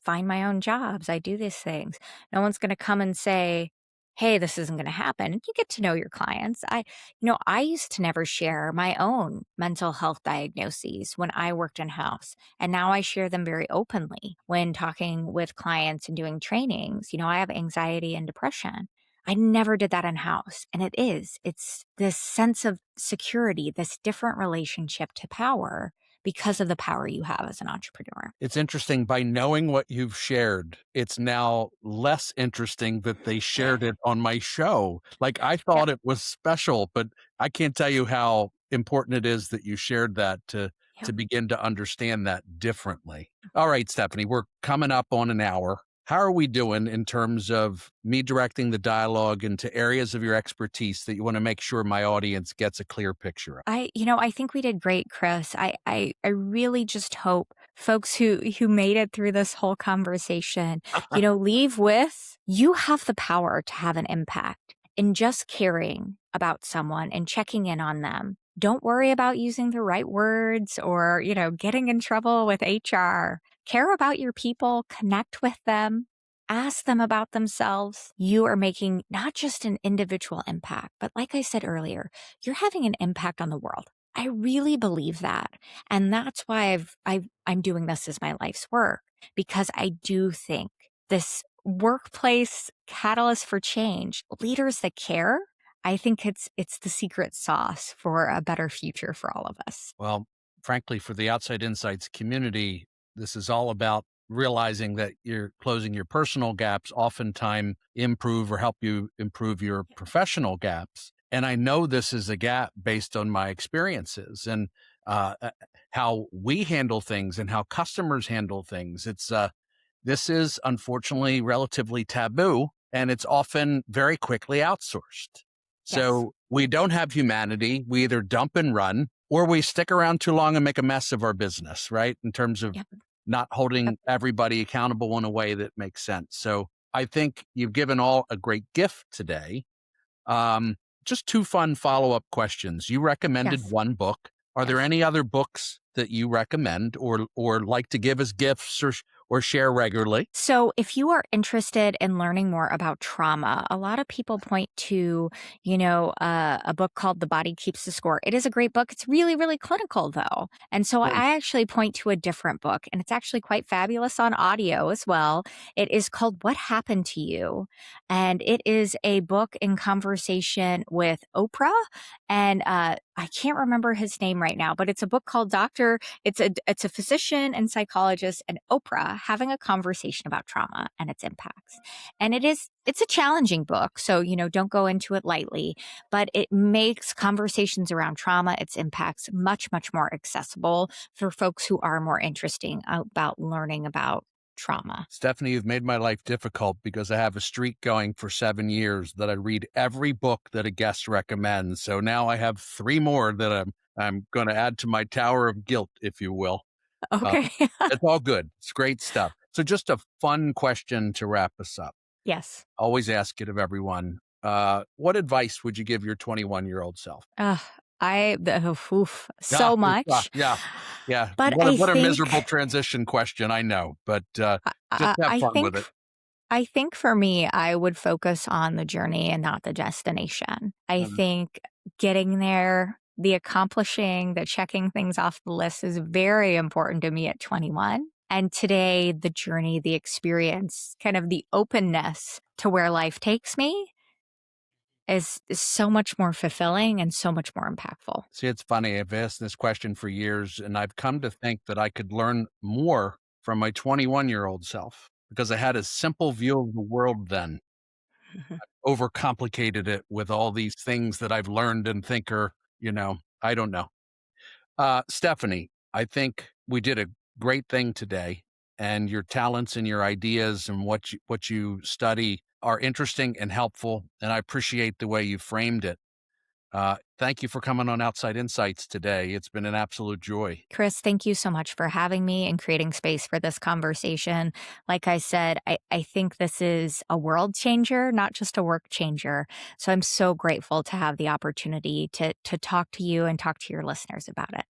find my own jobs. I do these things. No one's going to come and say, hey, this isn't going to happen. And you get to know your clients. I used to never share my own mental health diagnoses when I worked in house. And now I share them very openly when talking with clients and doing trainings. I have anxiety and depression. I never did that in house. And it's this sense of security, this different relationship to power because of the power you have as an entrepreneur. It's interesting, by knowing what you've shared, it's now less interesting that they shared it on my show. Like, I Yep. thought it was special, but I can't tell you how important it is that you shared that to Yep. begin to understand that differently. All right, Stephanie, we're coming up on an hour. How are we doing in terms of me directing the dialogue into areas of your expertise that you want to make sure my audience gets a clear picture of? I think we did great, Chris. I really just hope folks who made it through this whole conversation, leave with, you have the power to have an impact in just caring about someone and checking in on them. Don't worry about using the right words or, getting in trouble with HR. Care about your people, connect with them, ask them about themselves. You are making not just an individual impact, but like I said earlier, you're having an impact on the world. I really believe that. And that's why I'm doing this as my life's work, because I do think this workplace catalyst for change, leaders that care, I think it's the secret sauce for a better future for all of us. Well, frankly, for the Outside Insights community, this is all about realizing that you're closing your personal gaps, oftentimes improve or help you improve your professional gaps. And I know this is a gap based on my experiences and how we handle things and how customers handle things. This is unfortunately relatively taboo, and it's often very quickly outsourced. Yes. So we don't have humanity. We either dump and run, or we stick around too long and make a mess of our business, right? In terms of Yep. not Yep. holding everybody accountable in a way that makes sense. So I think you've given all a great gift today. Um, just 2 fun follow-up questions. You recommended Yes. one book. Are there Yes. any other books that you recommend or like to give as gifts or share regularly? So, if you are interested in learning more about trauma, a lot of people point to, a book called The Body Keeps the Score. It is a great book. It's really, really clinical, though. And so, Good. I actually point to a different book, and it's actually quite fabulous on audio as well. It is called What Happened to You? And it is a book in conversation with Oprah. And I can't remember his name right now, but it's a book called Doctor. It's a physician and psychologist, and Oprah having a conversation about trauma and its impacts. And it's a challenging book. So, don't go into it lightly, but it makes conversations around trauma, its impacts much, much more accessible for folks who are more interesting about learning about trauma. Stephanie, you've made my life difficult because I have a streak going for 7 years that I read every book that a guest recommends. So now I have three more that I'm going to add to my tower of guilt, if you will. Uh, Okay. it's all good. It's great stuff. So just a fun question to wrap us up. Yes. Always ask it of everyone. What advice would you give your 21-year-old self? Uh, Yeah, so much. yeah, yeah. But What a, I what a miserable think, transition question. I know, but I, just I have I fun with think, it. I think for me, I would focus on the journey and not the destination. I Um, think getting there, the accomplishing, the checking things off the list is very important to me at 21. And today, the journey, the experience, kind of the openness to where life takes me is so much more fulfilling and so much more impactful. See, it's funny. I've asked this question for years, and I've come to think that I could learn more from my 21-year-old self because I had a simple view of the world then, overcomplicated it with all these things that I've learned and think are, I don't know. Stephanie, I think we did a great thing today, and your talents and your ideas and what you study are interesting and helpful, and I appreciate the way you framed it. Thank you for coming on Outside Insights today. It's been an absolute joy. Chris, thank you so much for having me and creating space for this conversation. Like I said, I think this is a world changer, not just a work changer. So I'm so grateful to have the opportunity to talk to you and talk to your listeners about it.